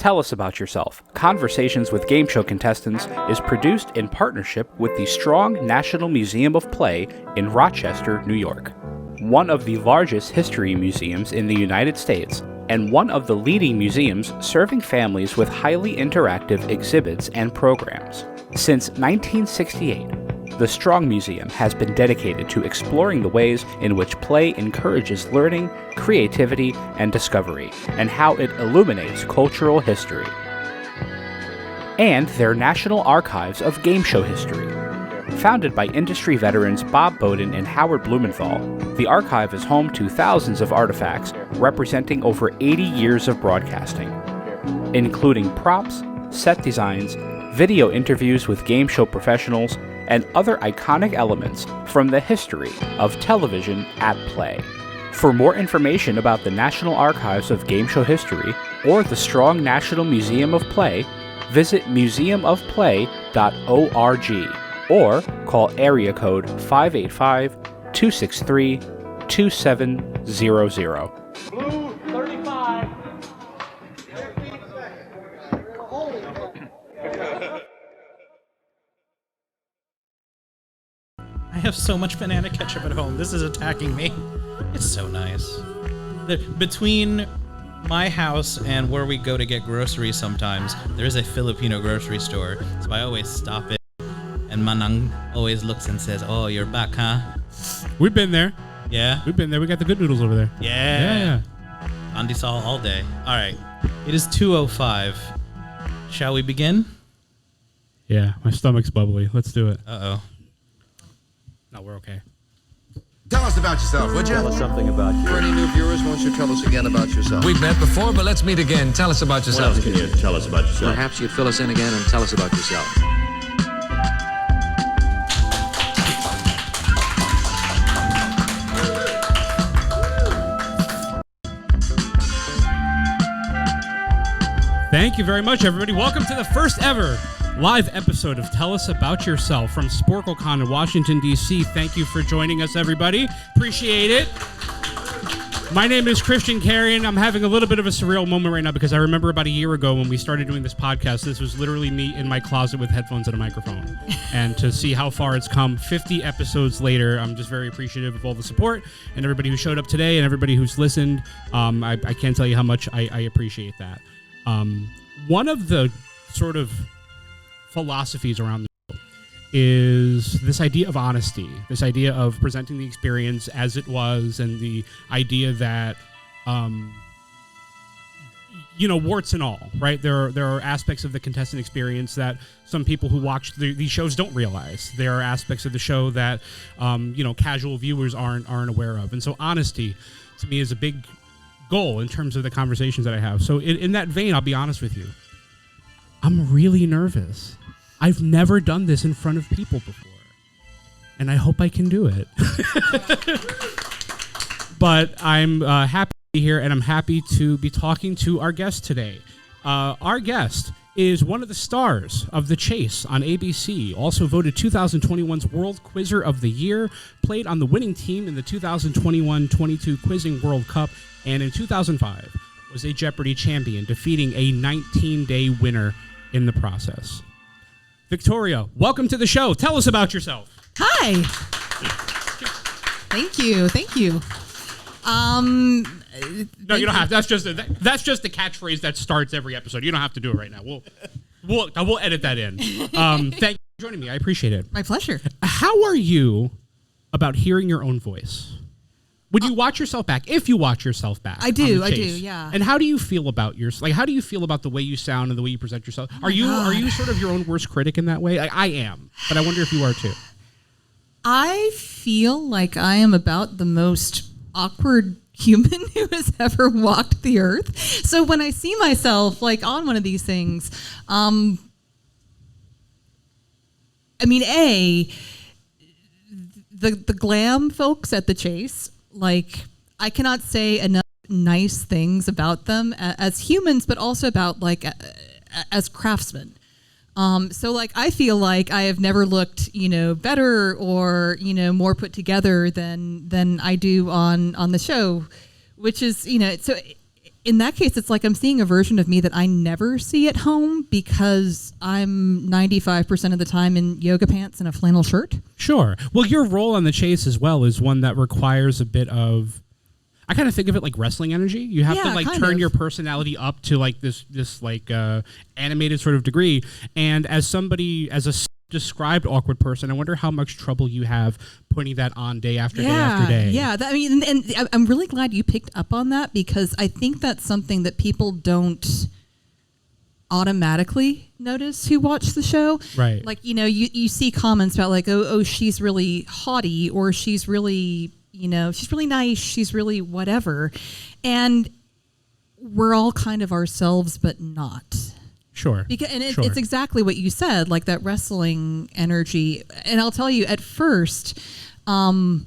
Tell Us About Yourself, Conversations with Game Show Contestants is produced in partnership with the Strong National Museum of Play in Rochester, New York, one of the largest history museums in the United States, and one of the leading museums serving families with highly interactive exhibits and programs. Since 1968, the Strong Museum has been dedicated to exploring the ways in which play encourages learning, creativity, and discovery, and how it illuminates cultural history. And their National Archives of Game Show History. Founded by industry veterans Bob Bowden and Howard Blumenthal, the archive is home to thousands of artifacts representing over 80 years of broadcasting, including props, set designs, video interviews with game show professionals, and other iconic elements from the history of television at play. For more information about the National Archives of Game Show History or the Strong National Museum of Play, visit museumofplay.org or call area code 585-263-2700. Blue 35. I have so much banana ketchup at home. This is attacking me. It's so nice. Between my house and where we go to get groceries sometimes, there is a Filipino grocery store. So I always stop it. And Manang always looks and says, "Oh, you're back, huh?" We've been there. Yeah? We've been there. We got the good noodles over there. Yeah. Andy Saul all day. All right. It is 2:05. Shall we begin? Yeah, my stomach's bubbly. Let's do it. Uh-oh. No, we're okay. Tell us about yourself, would you? Tell us something about you. For any new viewers, won't you tell us again about yourself? We've met before, but let's meet again. Tell us about What yourself. else can you tell us about yourself? Perhaps you'd fill us in again and tell us about yourself. Thank you very much, everybody. Welcome to the first ever live episode of Tell Us About Yourself from SporcleCon in Washington, D.C. Thank you for joining us, everybody. Appreciate it. My name is Christian Carrion. I'm having a little bit of a surreal moment right now because I remember about a year ago when we started doing this podcast, this was literally me in my closet with headphones and a microphone. And to see how far it's come 50 episodes later, I'm just very appreciative of all the support and everybody who showed up today and everybody who's listened. I can't tell you how much I appreciate that. One of the sort of philosophies around the show is this idea of honesty, this idea of presenting the experience as it was, and the idea that, warts and all, right? There are aspects of the contestant experience that some people who watch these shows don't realize. There are aspects of the show that, casual viewers aren't aware of. And so honesty, to me, is a big goal in terms of the conversations that I have. So in that vein, I'll be honest with you. I'm really nervous. I've never done this in front of people before, and I hope I can do it. But I'm happy to be here, and I'm happy to be talking to our guest today. Our guest is one of the stars of The Chase on ABC, also voted 2021's World Quizzer of the Year, played on the winning team in the 2021-22 Quizzing World Cup, and in 2005 was a Jeopardy champion, defeating a 19-day winner in the process. Victoria, welcome to the show. Tell us about yourself. Hi. Thank you. No, you don't have. That's just the catchphrase that starts every episode. You don't have to do it right now. We'll edit that in. Thank you for joining me. I appreciate it. My pleasure. How are you about hearing your own voice? Would you watch yourself back? If you watch yourself back, I do, yeah. And how do you feel about how do you feel about the way you sound and the way you present yourself? Are you sort of your own worst critic in that way? I am, but I wonder if you are too. I feel like I am about the most awkward human who has ever walked the earth. So when I see myself on one of these things, the glam folks at the Chase, I cannot say enough nice things about them as humans, but also about as craftsmen. I feel like I have never looked, better or, more put together than I do on the show, which is, so in that case, it's like I'm seeing a version of me that I never see at home because I'm 95% of the time in yoga pants and a flannel shirt. Sure. Well, your role on the chase as well is one that requires a bit of, I kind of think of it like wrestling energy. You have to like turn your personality up to like this like animated sort of degree. And as somebody, as a described awkward person, I wonder how much trouble you have putting that on day after day after day. Yeah, I mean, and I'm really glad you picked up on that because I think that's something that people don't automatically notice who watch the show. Right. Like, you know, you see comments about like, oh, she's really haughty, or she's really, you know, she's really nice, she's really whatever. And we're all kind of ourselves, but not. Sure. It's exactly what you said, like that wrestling energy. And I'll tell you, at first, when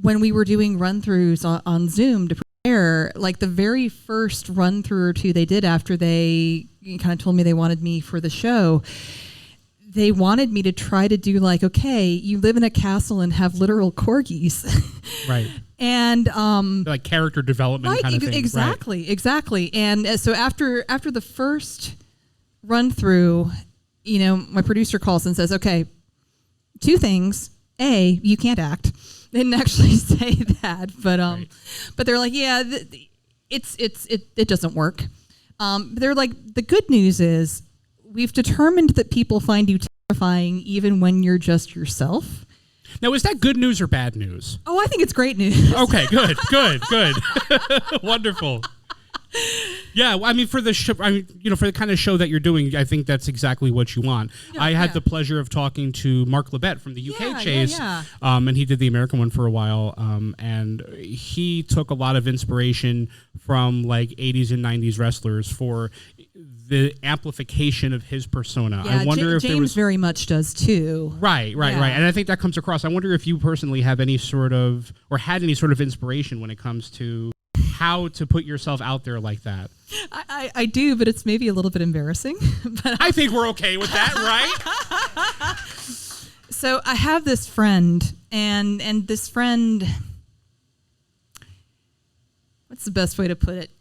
we were doing run-throughs on Zoom to prepare, like the very first run-through or two they did after they kind of told me they wanted me for the show, they wanted me to try to do like, okay, you live in a castle and have literal corgis. Right. And like character development kind of thing. Exactly. And so after the first run through, you know, my producer calls and says, okay, 2 things. A, you can't act. They didn't actually say that, but but they're like, yeah, it doesn't work. They're like, the good news is we've determined that people find you terrifying even when you're just yourself. Now, is that good news or bad news? Oh, I think it's great news. Okay, good. Wonderful. Yeah, I mean, for the show, for the kind of show that you're doing, I think that's exactly what you want. Yeah, I had the pleasure of talking to Mark Labette from the UK Chase, and he did the American one for a while, and he took a lot of inspiration from like 80s and 90s wrestlers for the amplification of his persona. Yeah, I wonder if James there was very much does too. Right. And I think that comes across. I wonder if you personally have any sort of, or had any sort of inspiration when it comes to how to put yourself out there like that. I do, but it's maybe a little bit embarrassing. But I think we're okay with that, right? So I have this friend, and this friend, what's the best way to put it?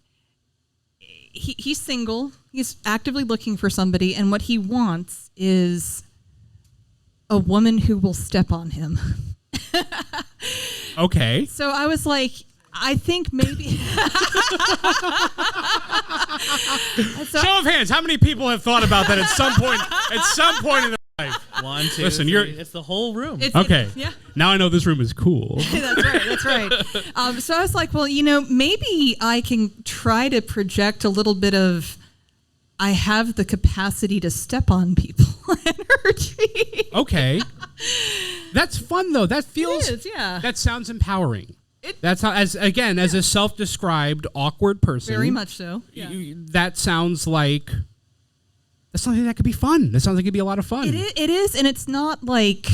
He's single. He's actively looking for somebody, and what he wants is a woman who will step on him. Okay. So I was like, I think maybe. Show of hands. How many people have thought about that at some point? At some point in their life. 1, 2, Listen, 3. It's the whole room. Okay. Yeah. Now I know this room is cool. That's right. So I was like, well, you know, maybe I can try to project a little bit of, I have the capacity to step on people energy. Okay. That's fun though. That feels. It is, yeah. That sounds empowering. That's how, as a self-described awkward person. Very much so. Yeah. That sounds like that's something that could be fun. That sounds like it'd be a lot of fun. It is, and it's not like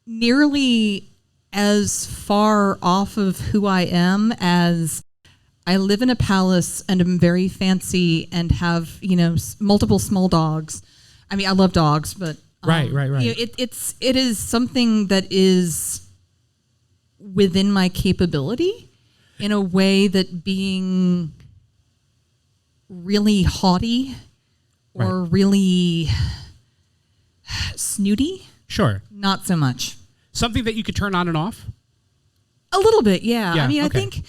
nearly as far off of who I am as I live in a palace and am very fancy and have, you know, multiple small dogs. I mean, I love dogs, but right. You know, it is something that is within my capability in a way that being really haughty or really snooty, sure, not so much. Something that you could turn on and off? A little bit, yeah. I mean, okay. I think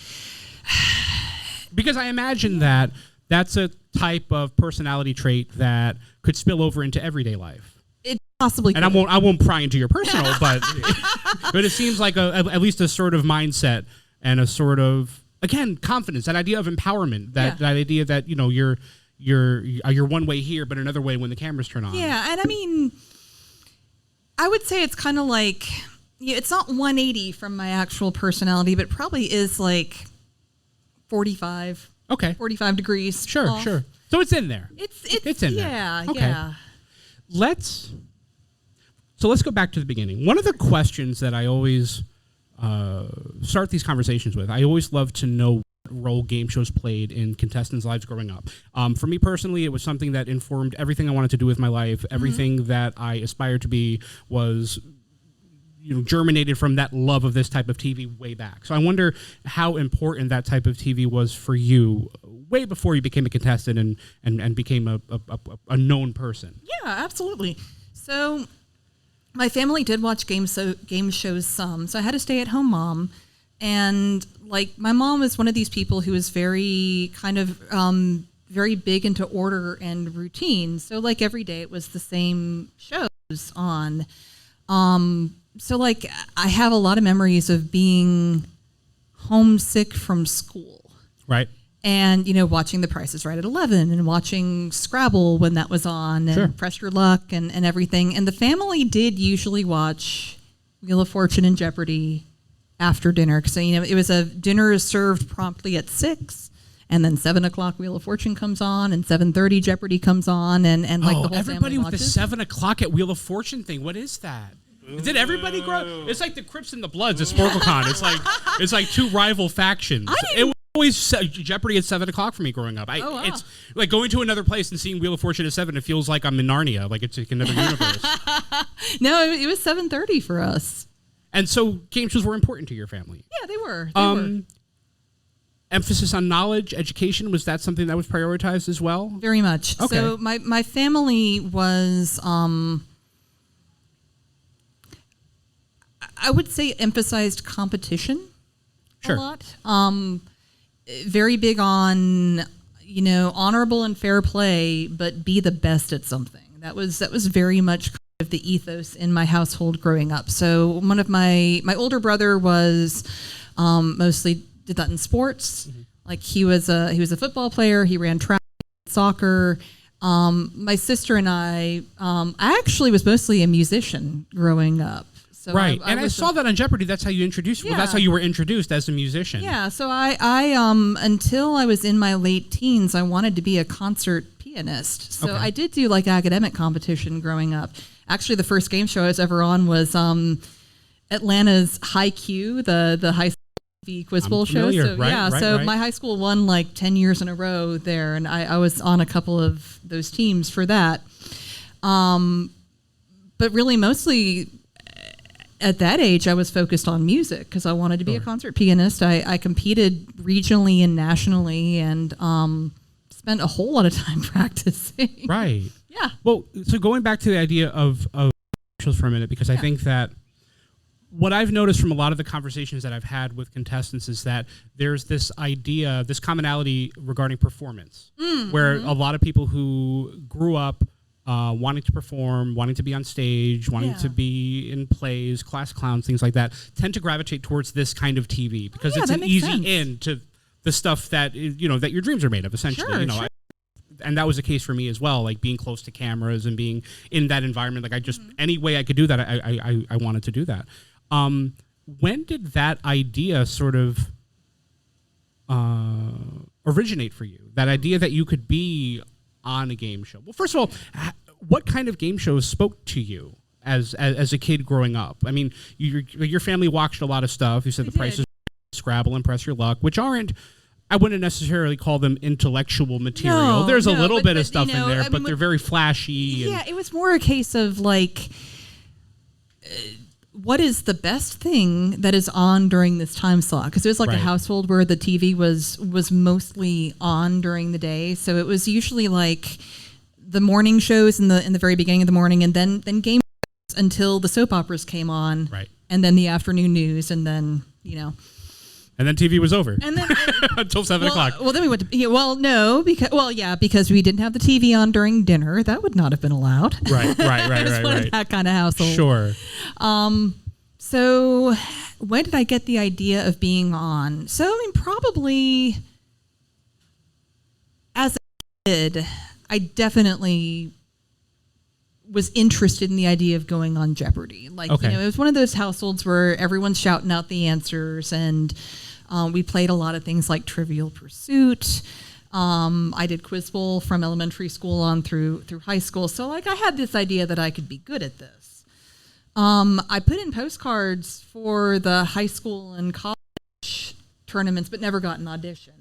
because I imagine that that's a type of personality trait that could spill over into everyday life. It possibly could. And I won't pry into your personal, but it seems like at least a sort of mindset and a sort of, again, confidence, that idea of empowerment, that idea that, you know, you're one way here, but another way when the cameras turn on. Yeah, and I mean, I would say it's kind of like, it's not 180 from my actual personality, but probably is like 45. Okay. 45 degrees. Sure, off. sure. So it's in there. It's in there. Yeah, okay. yeah. Let's go back to the beginning. One of the questions that I always start these conversations with, I always love to know what role game shows played in contestants' lives growing up. For me personally, it was something that informed everything I wanted to do with my life. Everything that I aspired to be was germinated from that love of this type of TV way back. So I wonder how important that type of TV was for you way before you became a contestant and became a known person. Yeah, absolutely. So my family did watch game shows some. So I had a stay-at-home mom. And, like, my mom was one of these people who was very kind of very big into order and routine. So, like, every day it was the same shows on. So, like, I have a lot of memories of being homesick from school. Right. And, watching The Price is Right at 11 and watching Scrabble when that was on and Press Your Luck and everything. And the family did usually watch Wheel of Fortune and Jeopardy after dinner. So, it was dinner is served promptly at 6. And then 7 o'clock Wheel of Fortune comes on, and 7:30 Jeopardy comes on, and like the whole everybody family with the watches. 7 o'clock at Wheel of Fortune thing. What is that? Did everybody grow up? It's like the Crips and the Bloods at SporcleCon. It's like two rival factions. It was always Jeopardy at 7 o'clock for me growing up. Wow. It's like going to another place and seeing Wheel of Fortune at 7. It feels like I'm in Narnia, like it's like another universe. No, it was 7:30 for us. And so game shows were important to your family. Yeah, they were. Emphasis on knowledge, education, was that something that was prioritized as well? Very much. Okay. So my family was, I would say, emphasized competition a lot. Very big on, honorable and fair play, but be the best at something. That was very much kind of the ethos in my household growing up. So one of my older brother was mostly did that in sports. Mm-hmm. Like he was a football player. He ran track, soccer. My sister and I actually was mostly a musician growing up. So right, I saw that on Jeopardy. That's how you introduced. Yeah. Well, that's how you were introduced as a musician. Yeah. So I until I was in my late teens, I wanted to be a concert pianist. So I did do like academic competition growing up. Actually, the first game show I was ever on was Atlanta's High Q, the high school quiz bowl show. So my high school won like 10 years in a row there, and I was on a couple of those teams for that. But really, mostly at that age, I was focused on music because I wanted to be a concert pianist. I competed regionally and nationally, and spent a whole lot of time practicing. Right. Yeah. Well, so going back to the idea of shows for a minute, because I think that what I've noticed from a lot of the conversations that I've had with contestants is that there's this idea, this commonality regarding performance, where a lot of people who grew up wanting to perform, wanting to be on stage, wanting to be in plays, class clowns, things like that, tend to gravitate towards this kind of TV because it's an easy in to the stuff that that your dreams are made of, essentially. Sure. And that was the case for me as well, like being close to cameras and being in that environment. Like I just any way I could do that, I wanted to do that. When did that idea sort of originate for you? That idea that you could be on a game show? Well, first of all, what kind of game shows spoke to you as a kid growing up? I mean, your family watched a lot of stuff. You said The Price is Right, Scrabble, and Press Your Luck, which aren't, I wouldn't necessarily call them intellectual material. No, There's a little bit of stuff in there, but they're very flashy. Yeah, it was more a case of like, what is the best thing that is on during this time slot? Because it was like a household where the TV was mostly on during the day, so it was usually like the morning shows in the very beginning of the morning, and then game shows until the soap operas came on, and then the afternoon news, and then and then TV was over. And then until 7 o'clock. Well, then we went to because we didn't have the TV on during dinner. That would not have been allowed. Right. It was one of that kind of household. Sure. So when did I get the idea of being on? So I mean, probably as a kid, I definitely was interested in the idea of going on Jeopardy. Like, it was one of those households where everyone's shouting out the answers, and we played a lot of things like Trivial Pursuit. I did Quiz Bowl from elementary school on through high school. So like I had this idea that I could be good at this. I put in postcards for the high school and college tournaments, but never got an audition.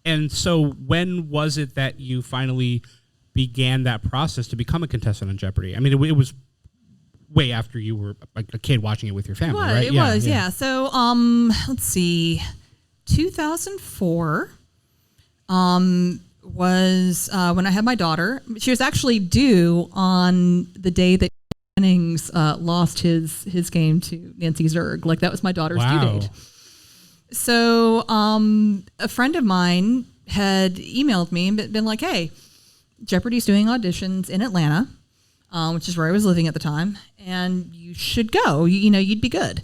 And so when was it that you finally began that process to become a contestant on Jeopardy? I mean, it was way after you were a kid watching it with your family, right? It was, yeah. So, let's see, 2004 was when I had my daughter. She was actually due on the day that Jennings lost his game to Nancy Zerg. Like, that was my daughter's due date. So a friend of mine had emailed me and been like, hey, Jeopardy's doing auditions in Atlanta, which is where I was living at the time, and you should go. You know, you'd be good.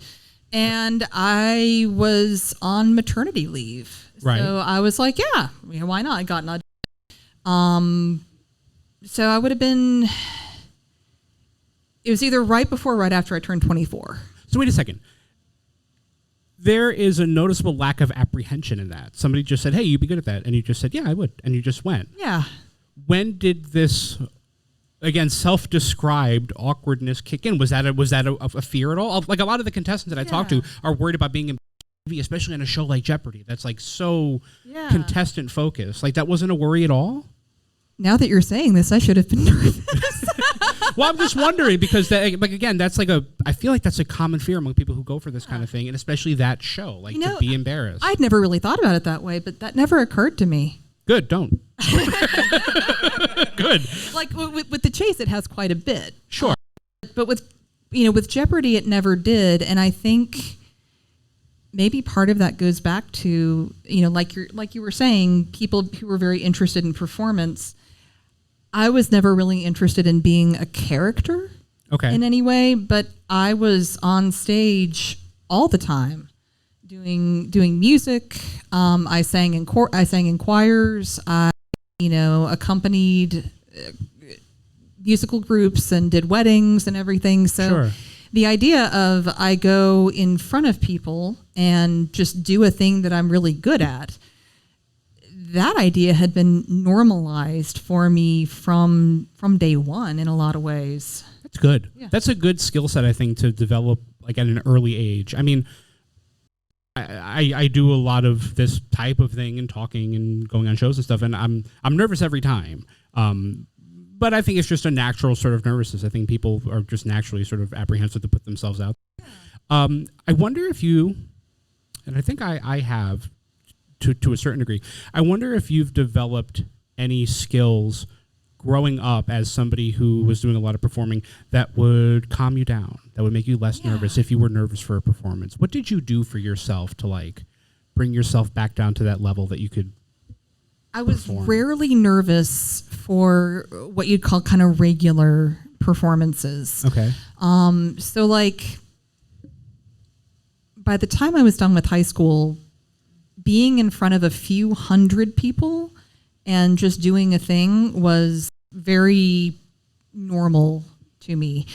And I was on maternity leave. Right. So I was like, yeah, why not? I got an audition. So I would have been, it was either right before or right after I turned 24. So wait a second. There is a noticeable lack of apprehension in that. Somebody just said, hey, you'd be good at that. And you just said, yeah, I would. And you just went. Yeah. When did this, again, self-described awkwardness kick in? Was that a fear at all? Like, a lot of the contestants that I talk to are worried about being in TV, especially on a show like Jeopardy. That's like so contestant focused. Like, that wasn't a worry at all? Now that you're saying this, I should have been nervous. Well, I'm just wondering because, again, that's like I feel like that's a common fear among people who go for this kind of thing, and especially that show, like, to be embarrassed. I'd never really thought about it that way, but that never occurred to me. Good, don't. Good. Like, with the chase, it has quite a bit. Sure. But with Jeopardy, it never did, and I think maybe part of that goes back to, like you were saying, people who were very interested in performance. I was never really interested in being a character in any way, but I was on stage all the time doing music. I sang in choirs. I accompanied musical groups and did weddings and everything. So the idea of I go in front of people and just do a thing that I'm really good at, that idea had been normalized for me from day one in a lot of ways. That's good. Yeah. That's a good skill set, I think, to develop like at an early age. I mean, I do a lot of this type of thing and talking and going on shows and stuff, and I'm nervous every time. But I think it's just a natural sort of nervousness. I think people are just naturally sort of apprehensive to put themselves out. I wonder if you, and I think I have, to a certain degree, I wonder if you've developed any skills growing up as somebody who was doing a lot of performing that would calm you down, that would make you less nervous if you were nervous for a performance. What did you do for yourself to like bring yourself back down to that level that you could I was rarely nervous for what you'd call kind of regular performances. Okay. So like by the time I was done with high school, being in front of a few hundred people and just doing a thing was very normal to me.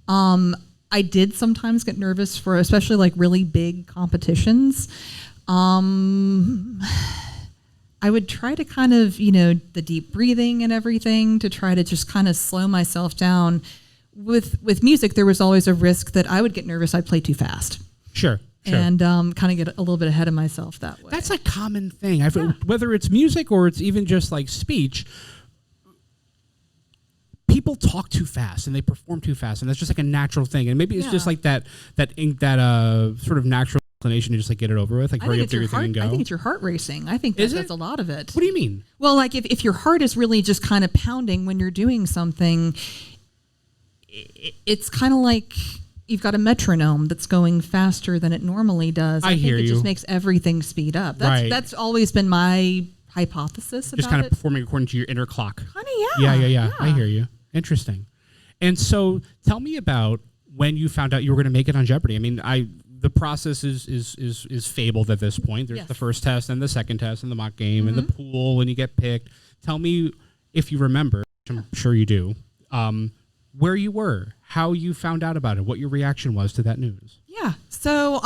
I did sometimes get nervous for especially like really big competitions. I would try to kind of, the deep breathing and everything to try to just kind of slow myself down. With music, there was always a risk that I would get nervous. I'd play too fast. Sure. And kind of get a little bit ahead of myself that way. That's a common thing. Whether it's music or it's even just like speech, people talk too fast and they perform too fast, and that's just like a natural thing. And maybe it's just like that sort of natural inclination to just like get it over with, like hurry up, do your thing and go. I think it's your heart racing. I think that's a lot of it. What do you mean? Well, like if your heart is really just kind of pounding when you're doing something, it's kind of like you've got a metronome that's going faster than it normally does. I think it just makes everything speed up. That's always been my hypothesis about it. Just kind of performing according to your inner clock. Honey, Yeah. I hear you. Interesting. And so tell me about when you found out you were going to make it on Jeopardy. I mean, the process is fabled at this point. There's the first test and the second test and the mock game and the pool, and you get picked. Tell me, if you remember, which I'm sure you do, where you were, how you found out about it, what your reaction was to that news. Yeah. So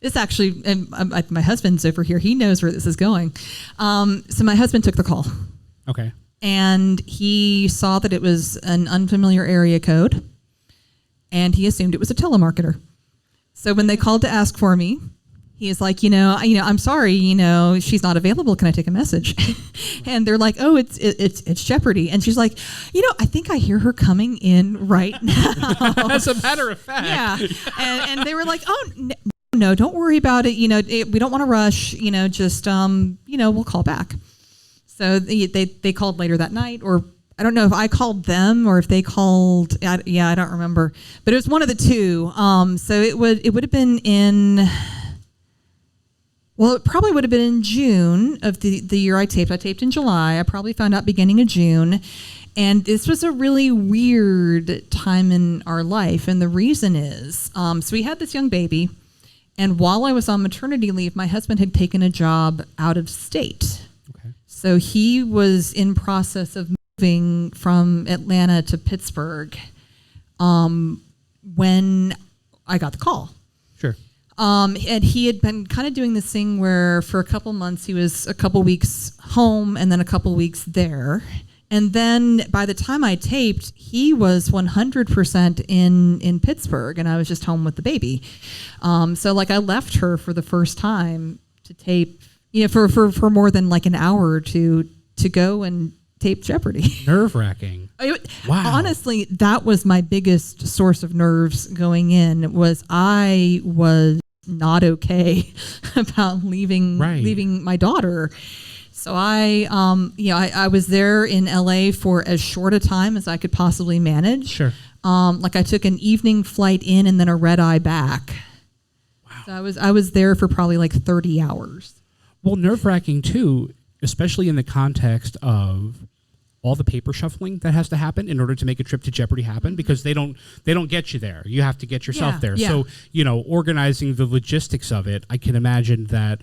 this actually, and my husband's over here. He knows where this is going. So my husband took the call. Okay. And he saw that it was an unfamiliar area code, and he assumed it was a telemarketer. So when they called to ask for me, He's like, I'm sorry, she's not available. Can I take a message? And they're like, oh, it's Jeopardy. And she's like, I think I hear her coming in right now. As a matter of fact. Yeah. And they were like, oh, no, don't worry about it. We don't want to rush, just, we'll call back. So they called later that night, or I don't know if I called them or if they called. I don't remember, but it was one of the two. So it would have been in. Well, it probably would have been in June of the year I taped. I taped in July. I probably found out beginning of June. And this was a really weird time in our life. And the reason is, so we had this young baby. And while I was on maternity leave, my husband had taken a job out of state. Okay. So he was in process of moving from Atlanta to Pittsburgh when I got the call. Sure. And he had been kind of doing this thing where for a couple months he was a couple weeks home and then a couple weeks there. And then by the time I taped, he was 100% in Pittsburgh and I was just home with the baby. So I left her for the first time to tape, for more than an hour or two to go and tape Jeopardy. Nerve-wracking. Wow. Honestly, that was my biggest source of nerves going in. Was I was not okay about leaving my daughter. So I was there in LA for as short a time as I could possibly manage. Sure. I took an evening flight in and then a red eye back. Wow. So I was there for probably 30 hours. Well, nerve-wracking too, especially in the context of all the paper shuffling that has to happen in order to make a trip to Jeopardy happen, because they don't get you there. You have to get yourself there. Yeah. So, organizing the logistics of it, I can imagine that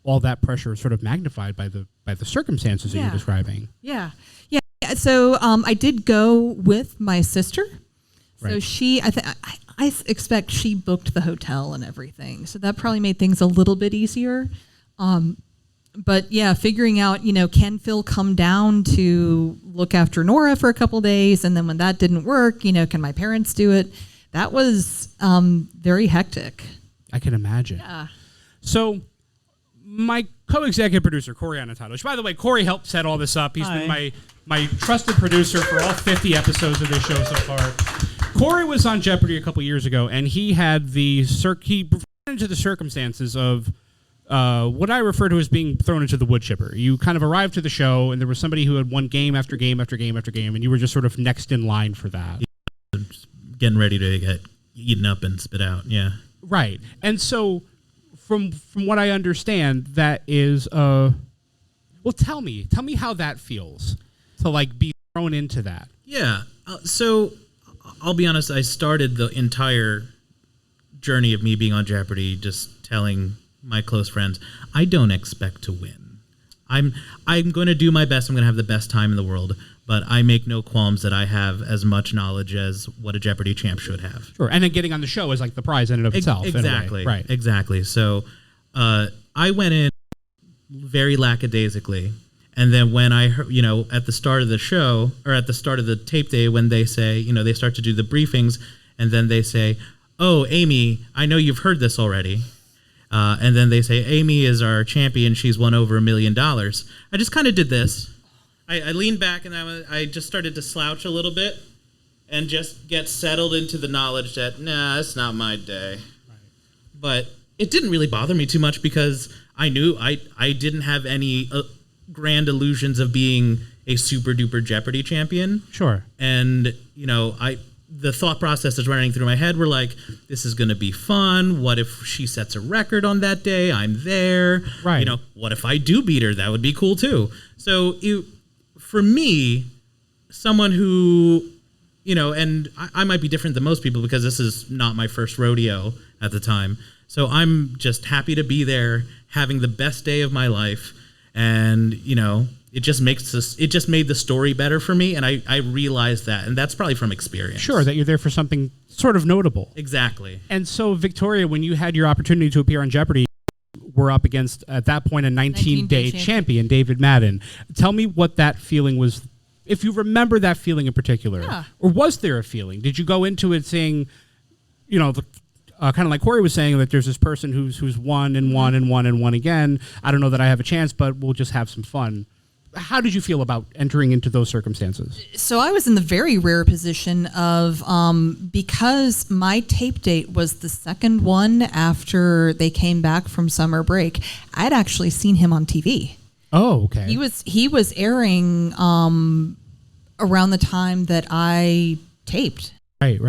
all that pressure is sort of magnified by the circumstances that you're describing. Yeah. Yeah. So I did go with my sister. So Right. she, I expect she booked the hotel and everything. So that probably made things a little bit easier. But yeah, figuring out, can Phil come down to look after Nora for a couple days? And then when that didn't work, can my parents do it? That was very hectic. I can imagine. Yeah. So my co-executive producer, Cory Anotado, which, by the way, Cory helped set all this up. He's been my trusted producer for all 50 episodes of this show so far. Cory was on Jeopardy a couple years ago, and he had he ran into the circumstances of what I refer to as being thrown into the wood chipper. You kind of arrived to the show, and there was somebody who had won game after game after game after game, and you were just sort of next in line for that. Getting ready to get eaten up and spit out, yeah. Right. And so from what I understand, that is, well, tell me how that feels to be thrown into that. Yeah. So I'll be honest, I started the entire journey of me being on Jeopardy just telling my close friends, I don't expect to win. I'm going to do my best. I'm going to have the best time in the world, but I make no qualms that I have as much knowledge as what a Jeopardy champ should have. Sure, and then getting on the show is the prize in and of itself. Exactly, right? Exactly. So I went in very lackadaisically, and then when I heard, at the start of the show or at the start of the tape day, when they say, they start to do the briefings, and then they say, "Oh, Amy, I know you've heard this already." And then they say, Amy is our champion. She's won over $1 million. I just kind of did this. I leaned back and I just started to slouch a little bit and just get settled into the knowledge that, nah, it's not my day. Right. But it didn't really bother me too much because I knew I didn't have any grand illusions of being a super duper Jeopardy champion. Sure. And, the thought processes running through my head were this is going to be fun. What if she sets a record on that day? I'm there. Right. What if I do beat her? That would be cool too. So for me, someone who, and I might be different than most people because this is not my first rodeo at the time. So I'm just happy to be there, having the best day of my life. And, it just made the story better for me, and I realized that, and that's probably from experience. Sure, that you're there for something sort of notable. Exactly. And so, Victoria, when you had your opportunity to appear on Jeopardy, we're up against, at that point, a 19-day champion, David Madden. Tell me what that feeling was, if you remember that feeling in particular. Yeah. Or was there a feeling? Did you go into it saying, kind of like Cory was saying, that there's this person who's won and won and won and won again. I don't know that I have a chance, but we'll just have some fun. How did you feel about entering into those circumstances? So I was in the very rare position of, because my tape date was the second one after they came back from summer break, I'd actually seen him on TV. Oh, okay. He was airing around the time that I taped. Right.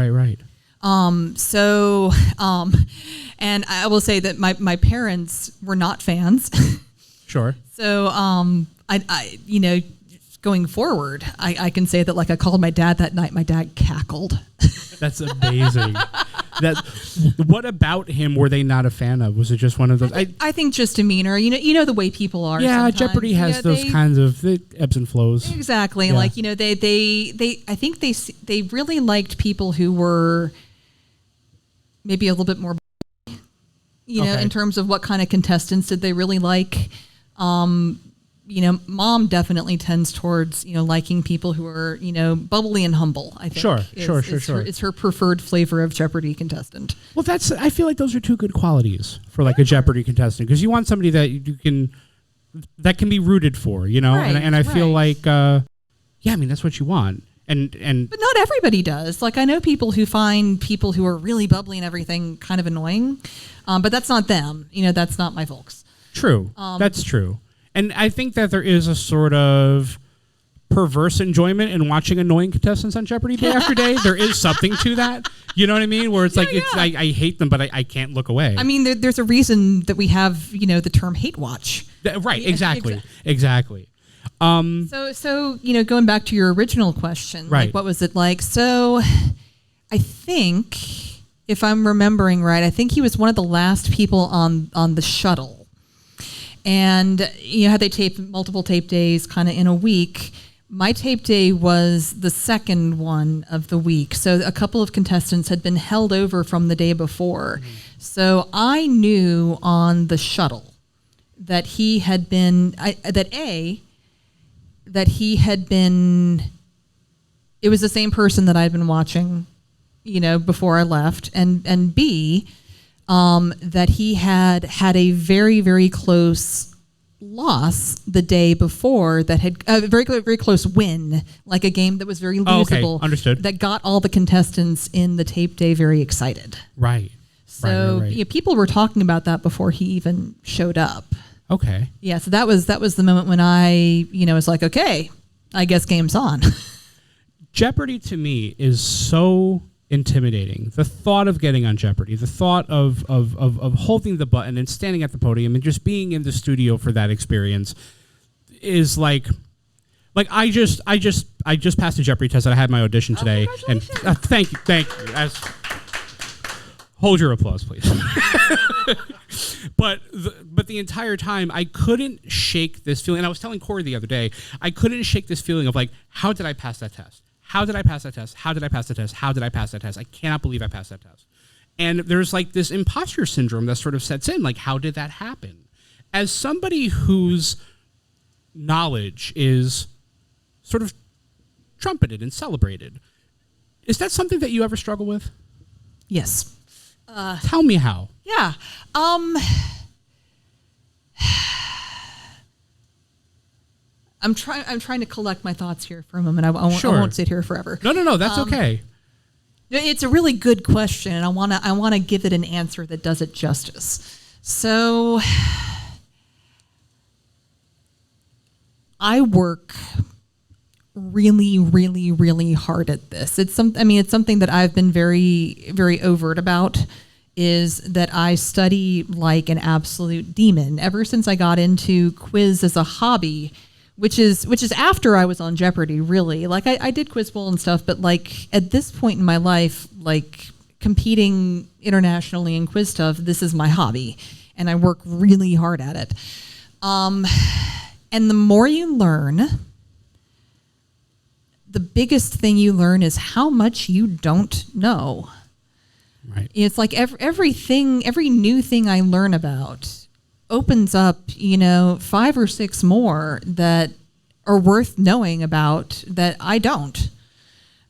And I will say that my parents were not fans. Sure. So, I going forward, I can say that like I called my dad that night. My dad cackled. That's amazing. What about him were they not a fan of? Was it just one of those? I think just demeanor. You know the way people are. Yeah, sometimes. Jeopardy has those kinds of ebbs and flows. Exactly. Yeah. Like they I think they really liked people who were maybe a little bit more, in terms of what kind of contestants did they really like. Mom definitely tends towards, liking people who are, bubbly and humble, I think. Sure. It's her preferred flavor of Jeopardy contestant. Well, I feel like those are two good qualities for like a Jeopardy contestant, because you want somebody that can be rooted for, Right, and I feel like, that's what you want. And But not everybody does. Like I know people who find people who are really bubbly and everything kind of annoying, but that's not them. That's not my folks. True. That's true. And I think that there is a sort of perverse enjoyment in watching annoying contestants on Jeopardy day after day. There is something to that. You know what I mean? Where it's I hate them, but I can't look away. I mean, there's a reason that we have, the term hate watch. Right. Exactly. So going back to your original question, right. Like what was it like? So I think, if I'm remembering right, I think he was one of the last people on the shuttle. And how they tape multiple tape days kind of in a week. My tape day was the second one of the week. So a couple of contestants had been held over from the day before. Mm-hmm. So I knew on the shuttle that he had been, it was the same person that I'd been watching, before I left. And B, that he had a very, very close loss the day before that had a very, very close win, like a game that was very losable. Oh, okay. Understood. That got all the contestants in the tape day very excited. Right. So right. People were talking about that before he even showed up. Okay. Yeah. So that was the moment when I, was like, okay, I guess game's on. Jeopardy to me is so intimidating. The thought of getting on Jeopardy, the thought of holding the button and standing at the podium and just being in the studio for that experience is like I just passed a Jeopardy test. I had my audition today, and thank you. Hold your applause, please. But the entire time I couldn't shake this feeling. And I was telling Cory the other day, I couldn't shake this feeling of like, how did I pass that test? How did I pass that test? How did I pass that test? How did I pass that test? I cannot believe I passed that test. And there's like this imposter syndrome that sort of sets in. Like, how did that happen? As somebody whose knowledge is sort of trumpeted and celebrated, is that something that you ever struggle with? Yes. Tell me how. Yeah. I'm trying to collect my thoughts here for a moment. I won't sit here forever. No. That's okay. It's a really good question, and I want to give it an answer that does it justice. So, I work really, really, really hard at this. It's something that I've been very, very overt about. Is that I study like an absolute demon ever since I got into quiz as a hobby. Which is after I was on Jeopardy, really. Like I did Quiz Bowl and stuff, but like at this point in my life, like competing internationally in quiz stuff, this is my hobby, and I work really hard at it. And the more you learn, the biggest thing you learn is how much you don't know. Right. It's like every new thing I learn about opens up, 5 or 6 more that are worth knowing about that I don't.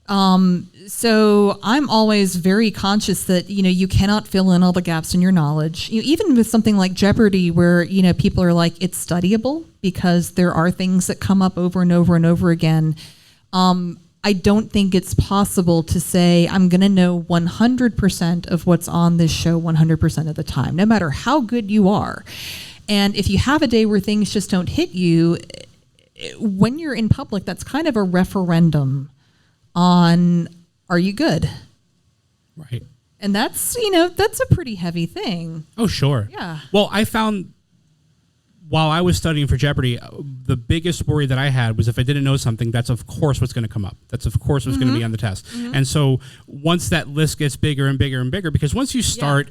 So I'm always very conscious that, you cannot fill in all the gaps in your knowledge. Even with something like Jeopardy, where, people are like, it's studyable because there are things that come up over and over and over again. I don't think it's possible to say, I'm going to know 100% of what's on this show 100% of the time, no matter how good you are. And if you have a day where things just don't hit you, when you're in public, that's kind of a referendum on, are you good? Right. And that's, that's a pretty heavy thing. Oh, sure. Yeah. Well, I found while I was studying for Jeopardy, the biggest worry that I had was if I didn't know something, that's of course what's going to come up. That's of course what's going to be on the test. And so once that list gets bigger and bigger and bigger, because once you start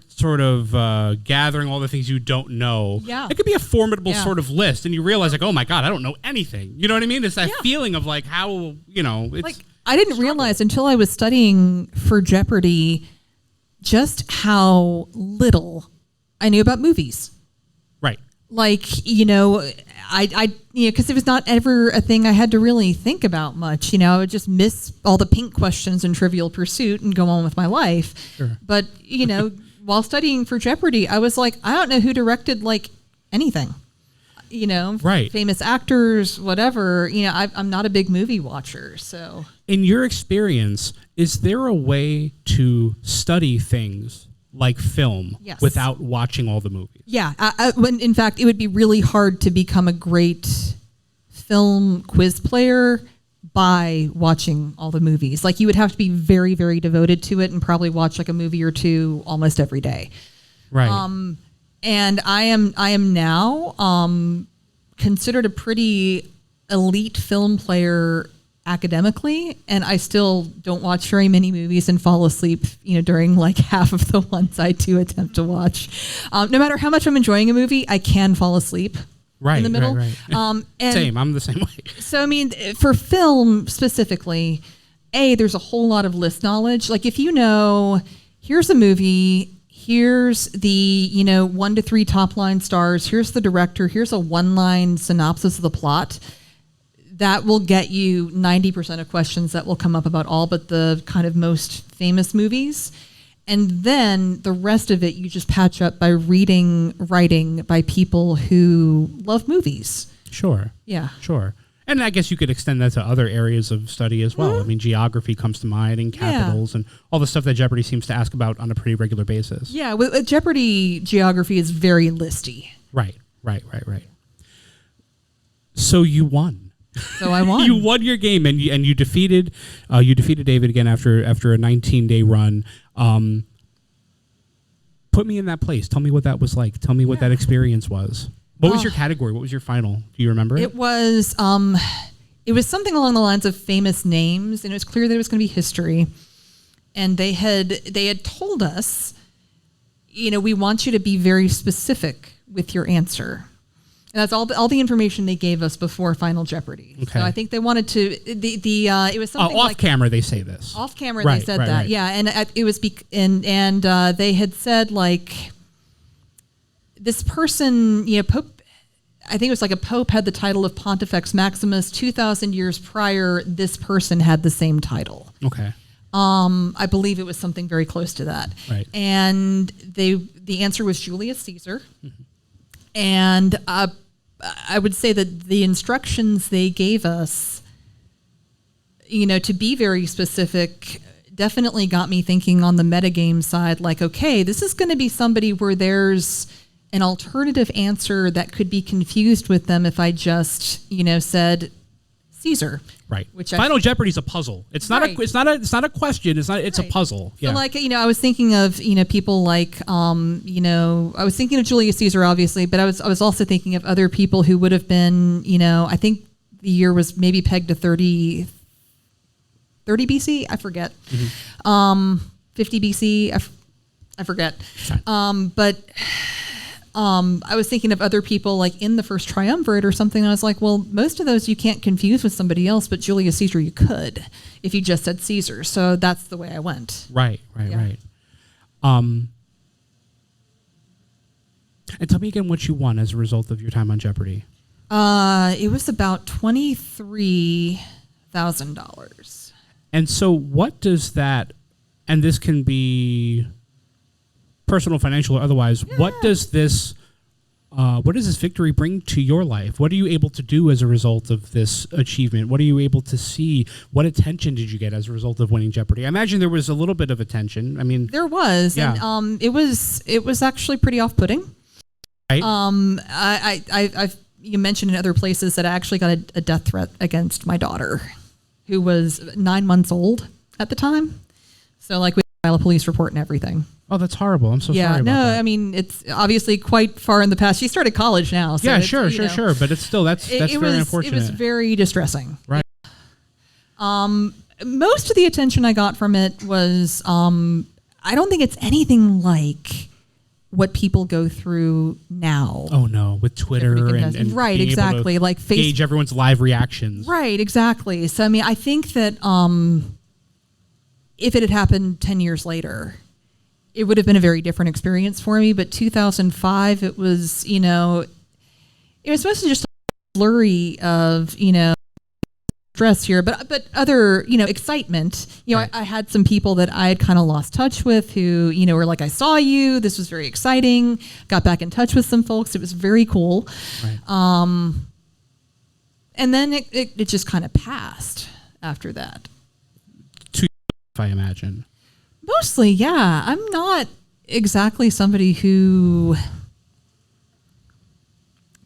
sort of gathering all the things you don't know, it could be a formidable sort of list, and you realize like, oh my God, I don't know anything. You know what I mean? It's that feeling of like how, it's like I didn't realize until I was studying for Jeopardy just how little I knew about movies. Right. Like, I because it was not ever a thing I had to really think about much. I would just miss all the pink questions in Trivial Pursuit and go on with my life. Sure. But, while studying for Jeopardy, I was like, I don't know who directed like anything. Right. Famous actors, whatever. I'm not a big movie watcher, so. In your experience, is there a way to study things like film without watching all the movies? Yeah. When in fact, it would be really hard to become a great film quiz player by watching all the movies. Like you would have to be very, very devoted to it and probably watch like a movie or two almost every day. Right. And I am now considered a pretty elite film player academically, and I still don't watch very many movies and fall asleep, during like half of the ones I do attempt to watch. No matter how much I'm enjoying a movie, I can fall asleep in the middle. Right. And same. I'm the same way. So, I mean, for film specifically, there's a whole lot of list knowledge. Like if here's a movie, here's the, 1 to 3 top line stars, here's the director, here's a 1-line synopsis of the plot. That will get you 90% of questions that will come up about all but the kind of most famous movies. And then the rest of it you just patch up by writing by people who love movies. Sure. Yeah. Sure. And I guess you could extend that to other areas of study as well. I mean, geography comes to mind, and capitals, and all the stuff that Jeopardy seems to ask about on a pretty regular basis. Yeah, with Jeopardy, geography is very listy. Right. So you won. So I won. You won your game, and you defeated David again after a 19-day run. Put me in that place. Tell me what that was like. Tell me what that experience was. What was your category? What was your final? Do you remember it? It was something along the lines of famous names, and it was clear that it was going to be history. And they had told us, we want you to be very specific with your answer. And that's all the information they gave us before Final Jeopardy. Okay. So I think they wanted to it was something off like camera they say this. Off camera they said that. Right. Yeah, and it was and they had said like this person, Pope, I think it was like a pope had the title of Pontifex Maximus. 2,000 years prior, this person had the same title. Okay. I believe it was something very close to that. Right. And the answer was Julius Caesar. Mm-hmm. And I would say that the instructions they gave us, to be very specific, definitely got me thinking on the metagame side, like, okay, this is going to be somebody where there's an alternative answer that could be confused with them if I just, said Caesar. Right. Which Final Jeopardy is a puzzle. It's not a question. It's a puzzle. Yeah. So like, I was thinking of, people like, I was thinking of Julius Caesar, obviously, but I was also thinking of other people who would have been, I think the year was maybe pegged to 30 BC. I forget. Mm-hmm. 50 BC. I forget. But I was thinking of other people like in the first triumvirate or something. And I was like, well, most of those you can't confuse with somebody else, but Julius Caesar you could if you just said Caesar. So that's the way I went. Right. And tell me again what you won as a result of your time on Jeopardy. It was about 23 $1,000. And so what does that, and this can be personal, financial, or otherwise, what does this victory bring to your life? What are you able to do as a result of this achievement? What are you able to see? What attention did you get as a result of winning Jeopardy? I imagine there was a little bit of attention. I mean, there was, yeah. and it was actually pretty off-putting. Right. You mentioned in other places that I actually got a death threat against my daughter, who was 9 months old at the time. So like we filed a police report and everything. Oh, that's horrible. I'm so sorry about that. Yeah, no, I mean, it's obviously quite far in the past. She started college now. So yeah, sure. But it's still, that's very unfortunate. It was very distressing. Right. Most of the attention I got from it was, I don't think it's anything like what people go through now. Oh no, with Twitter and right, being exactly, able to like gauge everyone's live reactions. Right, exactly. So I mean, I think that if it had happened 10 years later, it would have been a very different experience for me. But 2005, it was, it was mostly just a flurry of, stress here, but other, excitement. Right. I had some people that I had kind of lost touch with who, were like, I saw you. This was very exciting. Got back in touch with some folks. It was very cool. Right. And then it just kind of passed after that. If I imagine. Mostly, yeah. I'm not exactly somebody who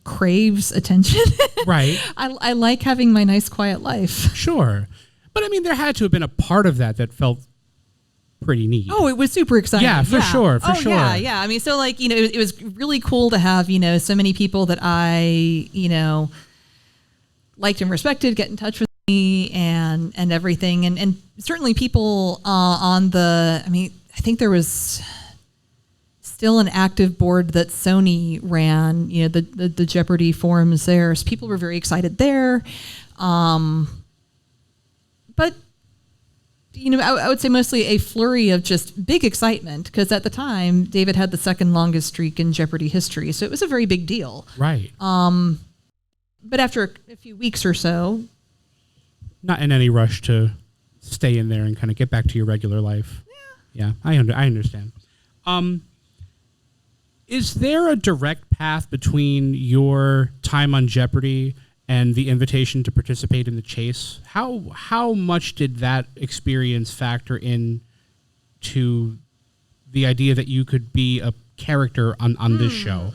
craves attention. Right. I like having my nice, quiet life. Sure. But I mean, there had to have been a part of that felt pretty neat. Oh, it was super exciting. Yeah, for sure. Yeah. I mean, so like, it was really cool to have, so many people that I, liked and respected get in touch with me and everything. And certainly people I think there was still an active board that Sony ran, the Jeopardy forums there. So people were very excited there. But, I would say mostly a flurry of just big excitement because at the time, David had the second longest streak in Jeopardy history. So it was a very big deal. Right. But after a few weeks or so. Not in any rush to stay in there and kind of get back to your regular life. Yeah, I understand. Is there a direct path between your time on Jeopardy and the invitation to participate in the chase? How much did that experience factor in to the idea that you could be a character on this show?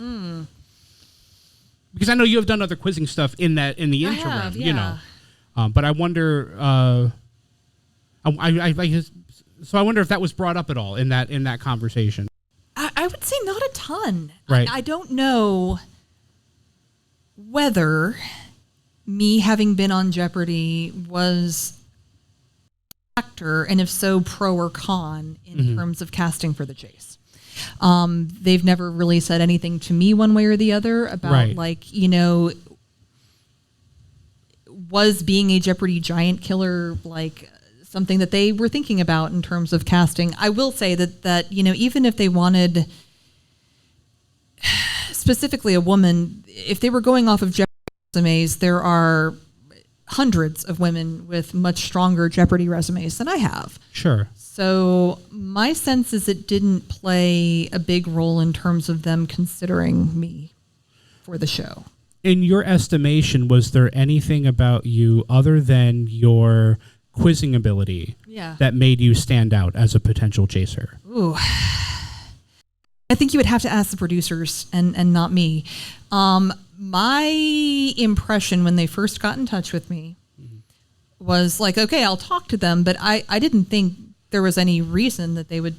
Because I know you have done other quizzing stuff in the interim, have, yeah. But I wonder. So I wonder if that was brought up at all in that conversation. I would say not a ton. Right. I don't know whether me having been on Jeopardy was a factor, and if so, pro or con in terms of casting for the chase. They've never really said anything to me one way or the other about was being a Jeopardy giant killer something that they were thinking about in terms of casting. I will say that even if they wanted specifically a woman, if they were going off of Jeopardy resumes, there are hundreds of women with much stronger Jeopardy resumes than I have. Sure. So my sense is it didn't play a big role in terms of them considering me for the show. In your estimation, was there anything about you other than your quizzing ability that made you stand out as a potential chaser? Ooh. I think you would have to ask the producers and not me. My impression when they first got in touch with me was like, okay, I'll talk to them, but I didn't think there was any reason that they would,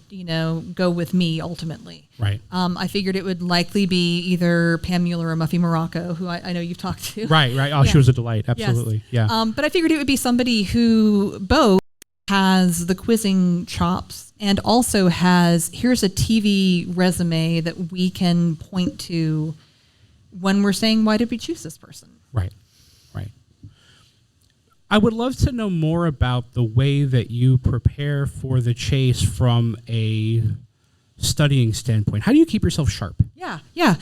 go with me ultimately. Right. I figured it would likely be either Pam Mueller or Muffy Morocco, who I know you've talked to. Right. Oh, she was a delight. Absolutely. Yes. Yeah. But I figured it would be somebody who both has the quizzing chops and also here's a TV resume that we can point to when we're saying, why did we choose this person? Right. I would love to know more about the way that you prepare for the chase from a studying standpoint. How do you keep yourself sharp? Yeah. Yeah.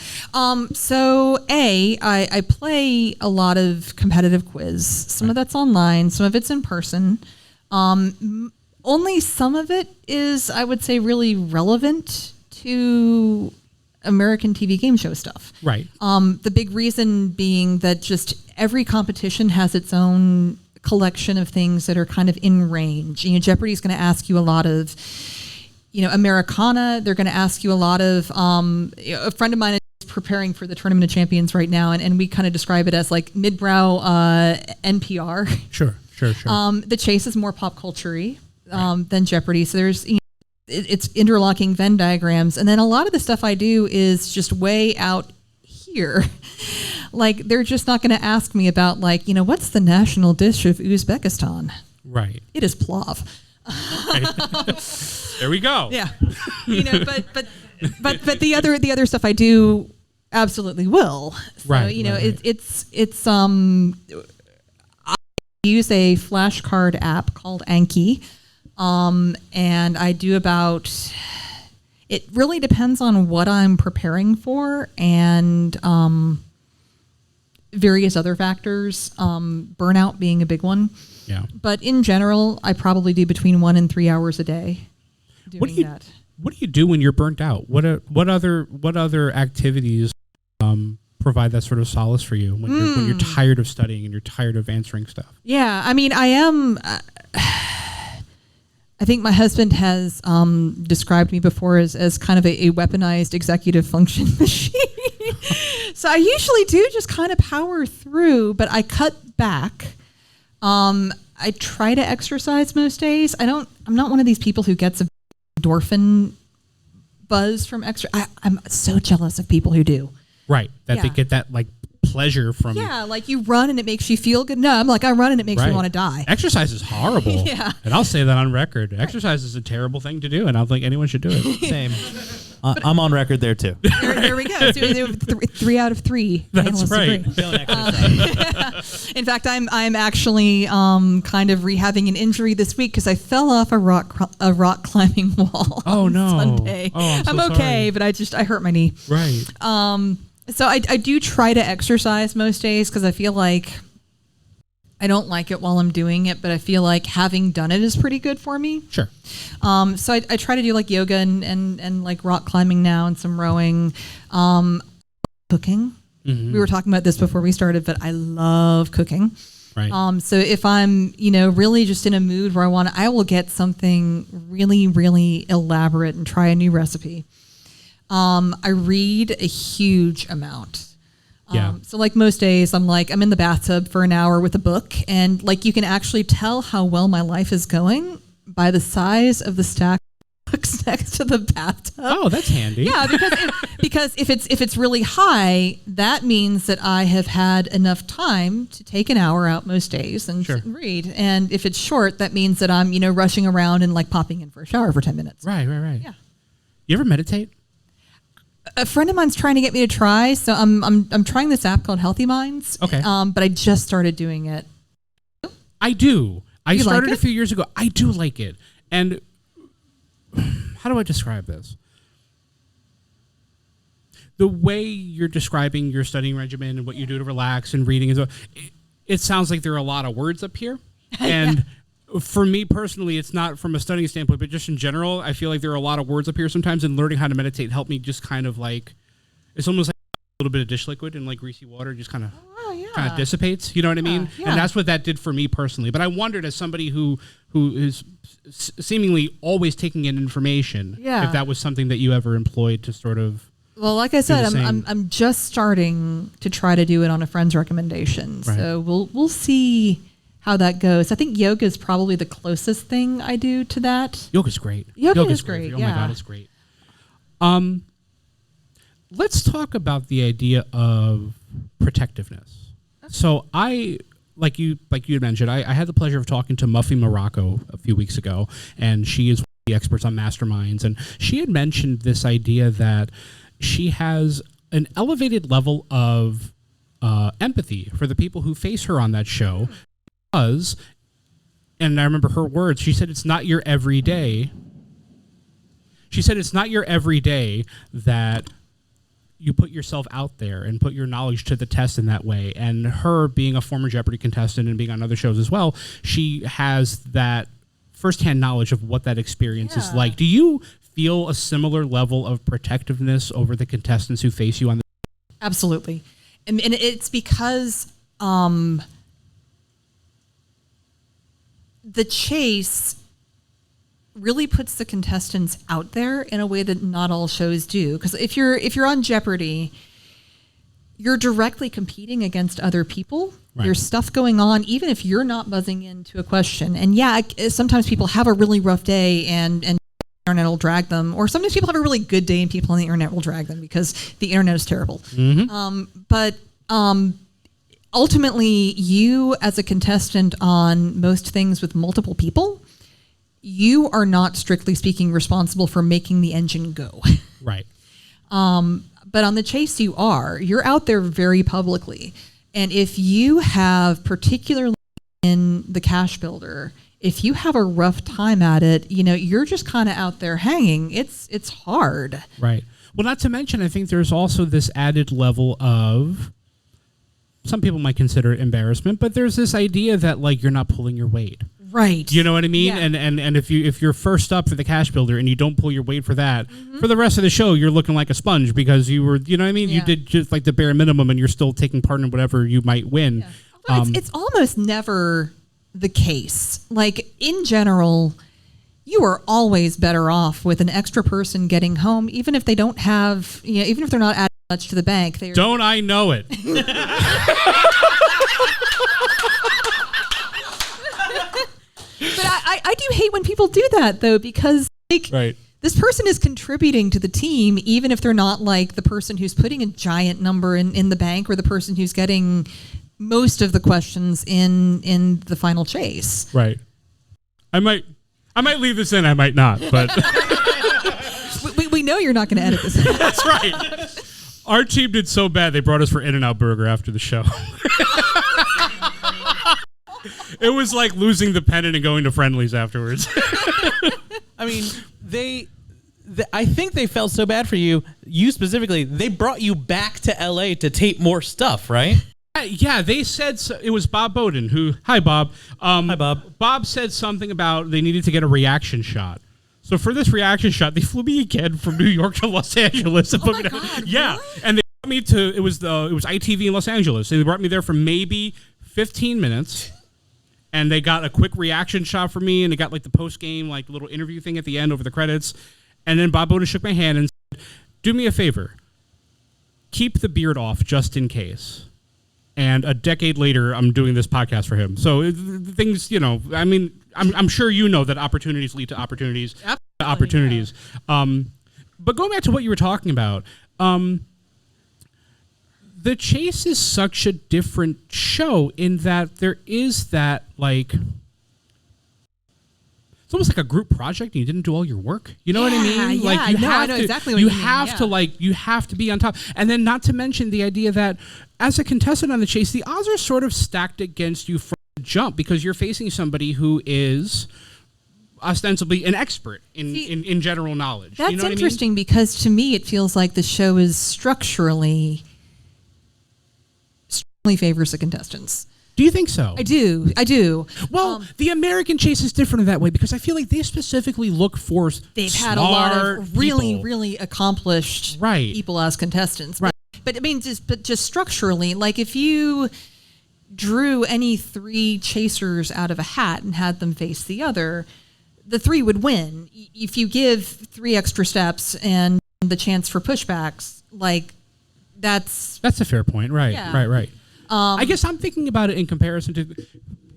So I play a lot of competitive quiz. Some of that's online, some of it's in person. Only some of it is, I would say, really relevant to American TV game show stuff. Right. The big reason being that just every competition has its own collection of things that are kind of in range. Jeopardy is going to ask you a lot of, Americana. They're going to ask you a lot of, a friend of mine is preparing for the Tournament of Champions right now, and we kind of describe it as like mid-brow NPR. Sure. The Chase is more pop culture-y than Jeopardy. So there's, it's interlocking Venn diagrams. And then a lot of the stuff I do is just way out here. Like, they're just not going to ask me about, like, what's the national dish of Uzbekistan? Right. It is plov. There we go. Yeah. But the other stuff I do absolutely will. So, Right. It's I use a flashcard app called Anki. And I do about, it really depends on what I'm preparing for and various other factors, burnout being a big one. Yeah. But in general, I probably do between 1 and 3 hours a day doing that. What do you do when you're burnt out? What other activities provide that sort of solace for you when you're tired of studying and you're tired of answering stuff? Yeah, I mean, I am. I think my husband has described me before as kind of a weaponized executive function machine. So I usually do just kind of power through, but I cut back. I try to exercise most days. I'm not one of these people who gets a endorphin buzz from I'm so jealous of people who do. Right. That Yeah. they get that like pleasure from. Yeah, like you run and it makes you feel good. No, I'm like, I run and it makes me want to die. Exercise is horrible. Yeah. And I'll say that on record. Exercise is a terrible thing to do, and I don't think anyone should do it. Same. I'm on record there too. There we go. So 3 out of 3. That's analysts right. agree. Don't exercise. In fact, I'm actually kind of rehabbing an injury this week because I fell off a rock climbing wall. Oh, on no. Sunday. Oh, I'm so okay, sorry. but I hurt my knee. Right. So I do try to exercise most days because I feel like I don't like it while I'm doing it, but I feel like having done it is pretty good for me. Sure. So I try to do like yoga and like rock climbing now and some rowing, cooking. Mm-hmm. We were talking about this before we started, but I love cooking. Right. So if I'm, really just in a mood where I will get something really, really elaborate and try a new recipe. I read a huge amount. Yeah. So like most days I'm in the bathtub for an hour with a book, and like you can actually tell how well my life is going by the size of the stack of books next to the bathtub. Oh, that's handy. Yeah, because if it's really high, that means that I have had enough time to take an hour out most days and Sure. sit and read. And if it's short, that means that I'm rushing around and like popping in for a shower for 10 minutes. Right. Yeah. You ever meditate? A friend of mine's trying to get me to try, so I'm trying this app called Healthy Minds. Okay. But I just started doing it. I do. I You like started it? a few years ago. I do like it. And how do I describe this? The way you're describing your studying regimen and what you do to relax and reading, it sounds like there are a lot of words up here. And for me personally, it's not from a studying standpoint, but just in general, I feel like there are a lot of words up here sometimes, and learning how to meditate helped me just kind of like, it's almost like a little bit of dish liquid and like greasy water just kind of dissipates, you know what I mean? Yeah. And that's what that did for me personally. But I wondered, as somebody who is seemingly always taking in information, if that was something that you ever employed to sort of. Well, like I said, the I'm just starting to try to do it on a friend's recommendation. Right. So we'll see how that goes. I think yoga is probably the closest thing I do to that. Yoga's great. Yoga is great. Oh yeah. my God, it's great. Let's talk about the idea of protectiveness. So like you had mentioned, I had the pleasure of talking to Muffy Morocco a few weeks ago, and she is one of the experts on masterminds, and she had mentioned this idea that she has an elevated level of empathy for the people who face her on that show, because, and I remember her words, she said it's not your everyday. She said it's not your everyday that you put yourself out there and put your knowledge to the test in that way. And her being a former Jeopardy contestant and being on other shows as well, she has that firsthand knowledge of what that experience is like. Do you feel a similar level of protectiveness over the contestants who face you on the Absolutely. And it's because the chase really puts the contestants out there in a way that not all shows do. Because if you're on Jeopardy, you're directly competing against other people. Right. There's stuff going on, even if you're not buzzing into a question. And sometimes people have a really rough day and the internet will drag them. Or sometimes people have a really good day and people on the internet will drag them because the internet is terrible. Mm-hmm. But ultimately, you as a contestant on most things with multiple people, you are not strictly speaking responsible for making the engine go. Right. But on the chase, you are. You're out there very publicly. And if you have, particularly in the cash builder, if you have a rough time at it, you're just kind of out there hanging. It's hard. Right. Well, not to mention, I think there's also this added level of, some people might consider it embarrassment, but there's this idea that you're not pulling your weight. Right. You know what I mean? Yeah. And if you're first up for the cash builder and you don't pull your weight for that, for the rest of the show you're looking like a sponge because you were, you know what I mean? Yeah. You did just the bare minimum and you're still taking part in whatever you might win. Yeah. Well, it's almost never the case. In general, you are always better off with an extra person getting home, even if they don't have, even if they're not adding much to the bank. Don't I know it? But I do hate when people do that, though, because this person is contributing to the team, even if they're not the person who's putting a giant number in the bank or the person who's getting most of the questions in the final chase. Right. I might leave this in, I might not, but we know you're not going to edit this. That's right. Our team did so bad they brought us for In-N-Out Burger after the show. It was like losing the pennant and going to Friendly's afterwards. I mean, I think they felt so bad for you specifically, they brought you back to LA to tape more stuff, right? Yeah, they said it was Bob Bowden who. Hi, Bob. Hi, Bob. Bob said something about they needed to get a reaction shot. So for this reaction shot, they flew me again from New York to Los Angeles. And oh my God! Yeah, really? And they brought me to it was ITV in Los Angeles. And they brought me there for maybe 15 minutes. And they got a quick reaction shot for me, and they got the post game little interview thing at the end over the credits. And then Bob Bowden shook my hand and said, "Do me a favor, keep the beard off just in case." And a decade later, I'm doing this podcast for him. So things, I mean, I'm sure you know that opportunities lead to opportunities. Absolutely, opportunities. Yeah. But going back to what you were talking about, The Chase is such a different show in that there is that it's almost like a group project and you didn't do all your work. You know what I mean? Yeah, I know exactly what you mean. You have to be on top. And then not to mention the idea that as a contestant on The Chase, the odds are sort of stacked against you from the jump because you're facing somebody who is ostensibly an expert in general knowledge. That's you know interesting because to me it feels like the show is strongly favors the contestants. Do you think so? I do. Well, the American Chase is different in that way because I feel like they specifically look for they've had a lot of really accomplished people as contestants. Right. But I mean, just structurally, if you drew any three chasers out of a hat and had them face the other, the three would win. If you give 3 extra steps and the chance for pushbacks, that's a fair point. Right. Yeah. Right. I guess I'm thinking about it in comparison to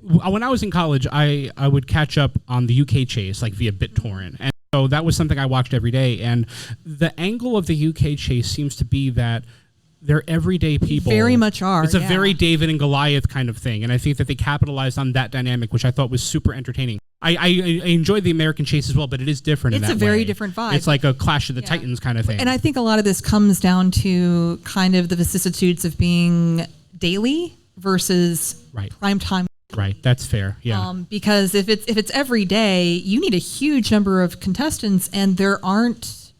when I was in college, I would catch up on the UK Chase via BitTorrent. And so that was something I watched every day. And the angle of the UK Chase seems to be that they're everyday people. Very much are. It's a very David and Goliath kind of thing. And I think that they capitalized on that dynamic, which I thought was super entertaining. I enjoyed the American Chase as well, but it is different in that way. It's a very different vibe. It's like a Clash of the Titans kind of thing. And I think a lot of this comes down to kind of the vicissitudes of being daily versus prime time. Right, that's fair. Yeah. Because if it's every day, you need a huge number of contestants, and there aren't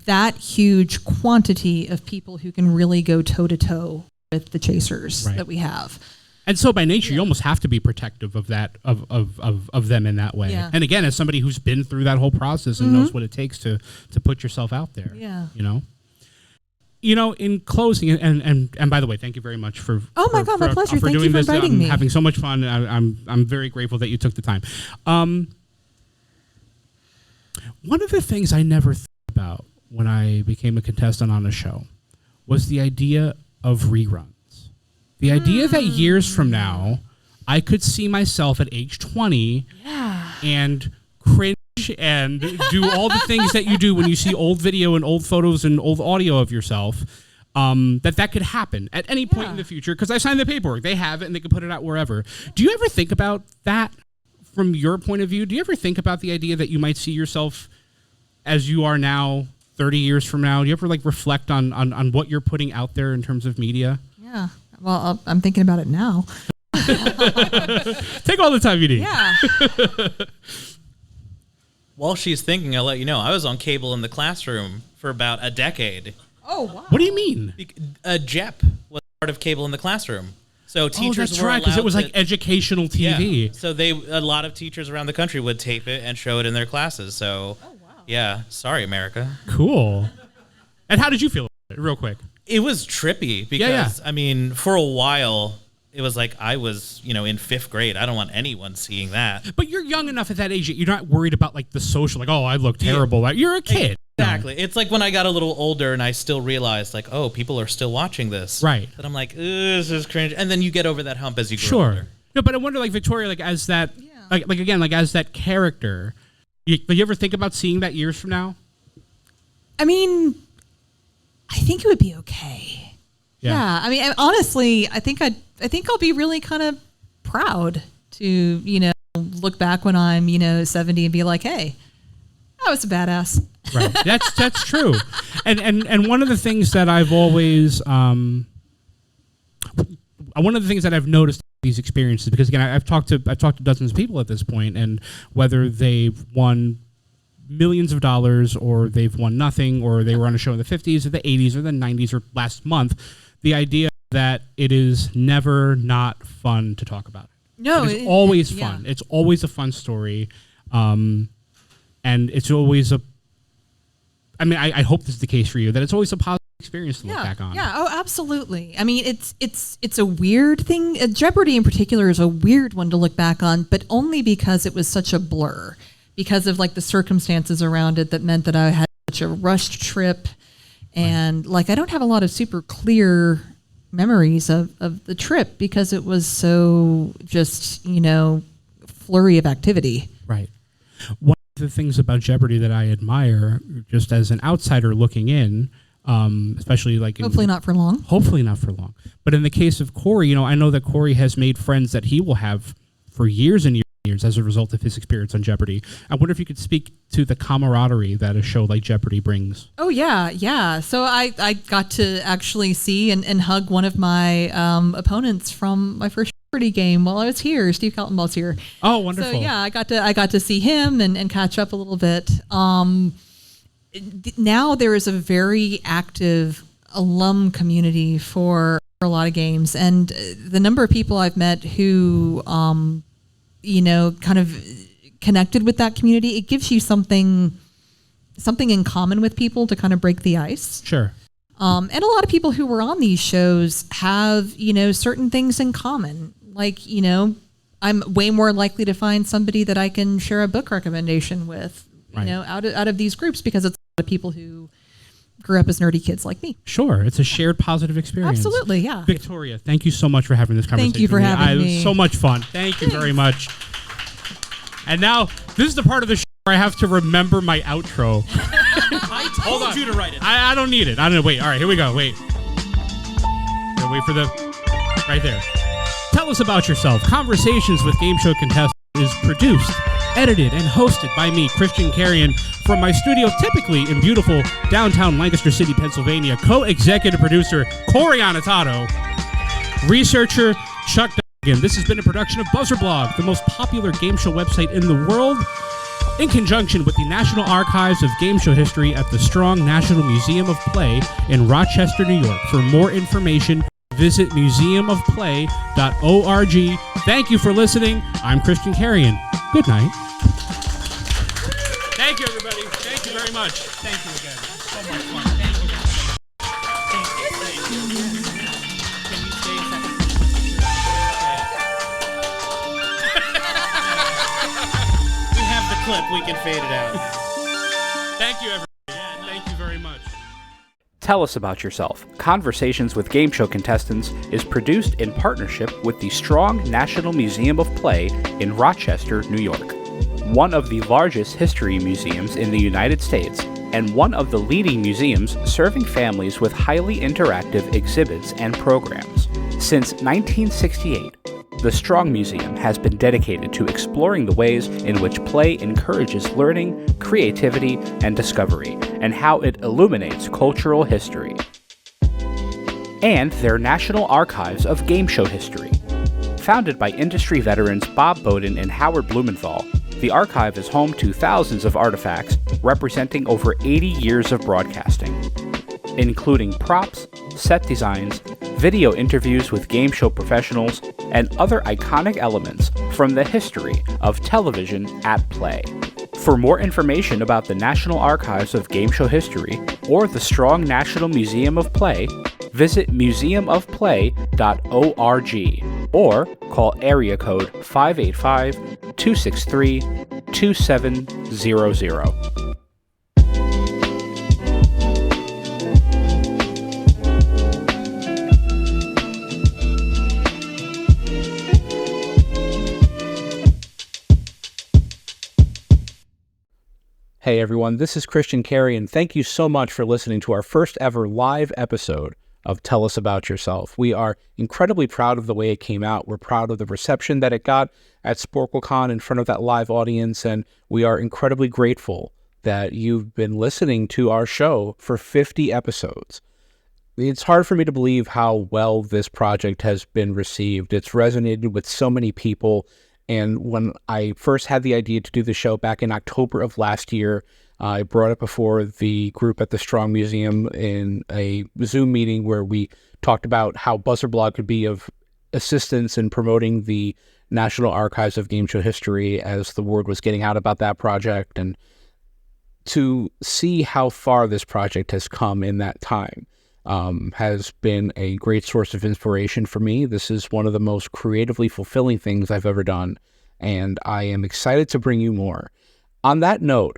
that huge quantity of people who can really go toe-to-toe with the chasers that we have. And so by nature, you almost have to be protective of that, of them in that way. Yeah. And again, as somebody who's been through that whole process and knows what it takes to put yourself out there. Yeah. You know, in closing, and by the way, thank you very much for my pleasure. Thank doing you for this. inviting I'm me. having so much fun. I'm very grateful that you took the time. One of the things I never thought about when I became a contestant on a show was the idea of reruns. The idea that years from now, I could see myself at age 20 and cringe and do all the things that you do when you see old video and old photos and old audio of yourself, that could happen at any point in the future because I signed the paperwork. They have it and they can put it out wherever. Do you ever think about that from your point of view? Do you ever think about the idea that you might see yourself as you are now 30 years from now? Do you ever reflect on what you're putting out there in terms of media? Yeah. Well, I'm thinking about it now. Take all the time you need. Yeah. While she's thinking, I'll let you know, I was on cable in the classroom for about a decade. Oh, wow. What do you mean? JEP was part of cable in the classroom. So teachers that's were right, because it was allowed like educational TV. Yeah. So a lot of teachers around the country would tape it and show it in their classes. So, yeah, sorry, America. Cool. And how did you feel about it, real quick? It was trippy because, I mean, for a while, it was like I was, in 5th grade. I don't want anyone seeing that. But you're young enough at that age that you're not worried about the social, oh, I look terrible. Yeah. You're a kid. Exactly. It's like when I got a little older and I still realized, oh, people are still watching this. Right. But I'm like, this is cringe. And then you get over that hump as you grow older. No, but I wonder, Victoria, as that, as that character, you ever think about seeing that years from now? I mean, I think it would be okay. Yeah. I mean, honestly, I think I'll be really kind of proud to, look back when I'm, 70 and be like, hey, I was a badass. Right. That's true. And one of the things that I've always one of the things that I've noticed these experiences, because again, I've talked to dozens of people at this point, and whether they've won millions of dollars or they've won nothing or they were on a show in the 50s or the 80s or the 90s or last month, the idea that it is never not fun to talk about it. No, it's always fun. It's always a fun story. And it's always I hope this is the case for you, that it's always a positive experience to look back on. Yeah, oh, absolutely. I mean, it's a weird thing. Jeopardy in particular is a weird one to look back on, but only because it was such a blur, because of the circumstances around it that meant that I had such a rushed trip, and I don't have a lot of super clear memories of the trip because it was so just, flurry of activity. Right. One of the things about Jeopardy that I admire, just as an outsider looking in, especially hopefully not for long. Hopefully not for long. But in the case of Cory, I know that Cory has made friends that he will have for years and years as a result of his experience on Jeopardy. I wonder if you could speak to the camaraderie that a show like Jeopardy brings. Oh, yeah. So I got to actually see and hug one of my opponents from my first Jeopardy game while I was here. Steve Kaltenball's here. Oh, wonderful. So, yeah, I got to see him and catch up a little bit. Now there is a very active alum community for a lot of games. And the number of people I've met who... kind of connected with that community, it gives you something in common with people to kind of break the ice. Sure. And a lot of people who were on these shows have, certain things in common. I'm way more likely to find somebody that I can share a book recommendation with, out of these groups, because it's a lot of people who grew up as nerdy kids like me. Sure. It's a shared positive experience. Absolutely, yeah. Victoria, thank you so much for having this conversation. Thank you for having me. It was so much fun. Thank you very much. And now, this is the part of the show where I have to remember my outro. I told you to write it. I don't need it. I don't know. Wait. All right, here we go. Wait. Wait for the... Right there. Tell us about yourself. Conversations with Game Show Contestants is produced, edited, and hosted by me, Christian Carrion, from my studio, typically in beautiful downtown Lancaster City, Pennsylvania. Co-executive producer, Cory Anotado. Researcher, Chuck Donegan. This has been a production of BuzzerBlog, the most popular game show website in the world. in conjunction with the National Archives of Game Show History at the Strong National Museum of Play in Rochester, New York. For more information, visit museumofplay.org. Thank you for listening. I'm Christian Carrion. Good night. Thank you, everybody. Thank you very much. Thank you again. So much fun. Thank you. Can you stay a second? We have the clip. We can fade it out. Thank you, everybody. Thank you very much. Tell Us About Yourself, Conversations with Game Show Contestants is produced in partnership with the Strong National Museum of Play in Rochester, New York, one of the largest history museums in the United States and one of the leading museums serving families with highly interactive exhibits and programs. Since 1968, the Strong Museum has been dedicated to exploring the ways in which play encourages learning, creativity, and discovery, and how it illuminates cultural history. And their National Archives of Game Show History. Founded by industry veterans Bob Bowden and Howard Blumenthal, the archive is home to thousands of artifacts representing over 80 years of broadcasting, including props, set designs, video interviews with game show professionals, and other iconic elements from the history of television at play. For more information about the National Archives of Game Show History or the Strong National Museum of Play, visit museumofplay.org or call area code 585-263-2700. Hey everyone, this is Christian Carrion. Thank you so much for listening to our first ever live episode of Tell Us About Yourself. We are incredibly proud of the way it came out. We're proud of the reception that it got at SporcleCon in front of that live audience, and we are incredibly grateful that you've been listening to our show for 50 episodes. It's hard for me to believe how well this project has been received. It's resonated with so many people. And when I first had the idea to do the show back in October of last year, I brought it before the group at the Strong Museum in a Zoom meeting where we talked about how BuzzerBlog could be of assistance in promoting the National Archives of Game Show History as the word was getting out about that project, and to see how far this project has come in that time has been a great source of inspiration for me. This is one of the most creatively fulfilling things I've ever done, and I am excited to bring you more. On that note,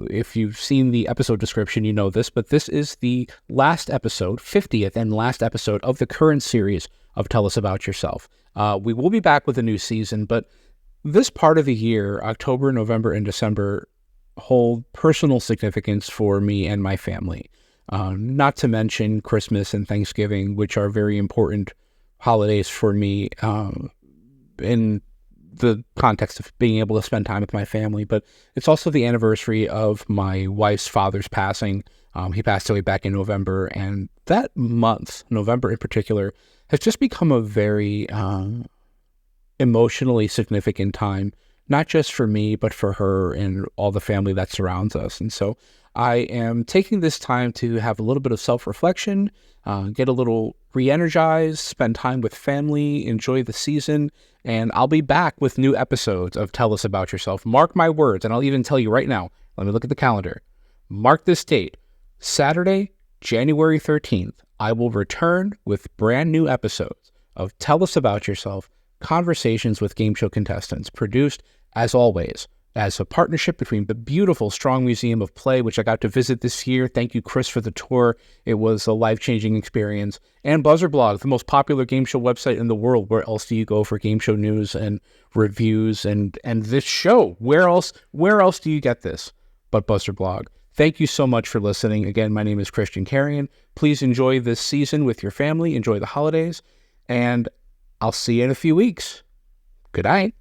if you've seen the episode description, you know this, but this is the last episode, 50th and last episode of the current series of Tell Us About Yourself. We will be back with a new season, but this part of the year, October, November, and December, hold personal significance for me and my family. Not to mention Christmas and Thanksgiving, which are very important holidays for me in the context of being able to spend time with my family. But it's also the anniversary of my wife's father's passing. He passed away back in November, and that month, November in particular, has just become a very emotionally significant time, not just for me, but for her and all the family that surrounds us. And so I am taking this time to have a little bit of self-reflection, get a little re-energized, spend time with family, enjoy the season, and I'll be back with new episodes of Tell Us About Yourself. Mark my words, and I'll even tell you right now, let me look at the calendar. Mark this date, Saturday, January 13th, I will return with brand new episodes of Tell Us About Yourself, Conversations with Game Show Contestants, produced, as always, as a partnership between the beautiful Strong Museum of Play, which I got to visit this year. Thank you, Chris, for the tour. It was a life-changing experience. And BuzzerBlog, the most popular game show website in the world. Where else do you go for game show news and reviews and this show? Where else do you get this but BuzzerBlog? Thank you so much for listening. Again, my name is Christian Carrion. Please enjoy this season with your family. Enjoy the holidays. And I'll see you in a few weeks. Good night.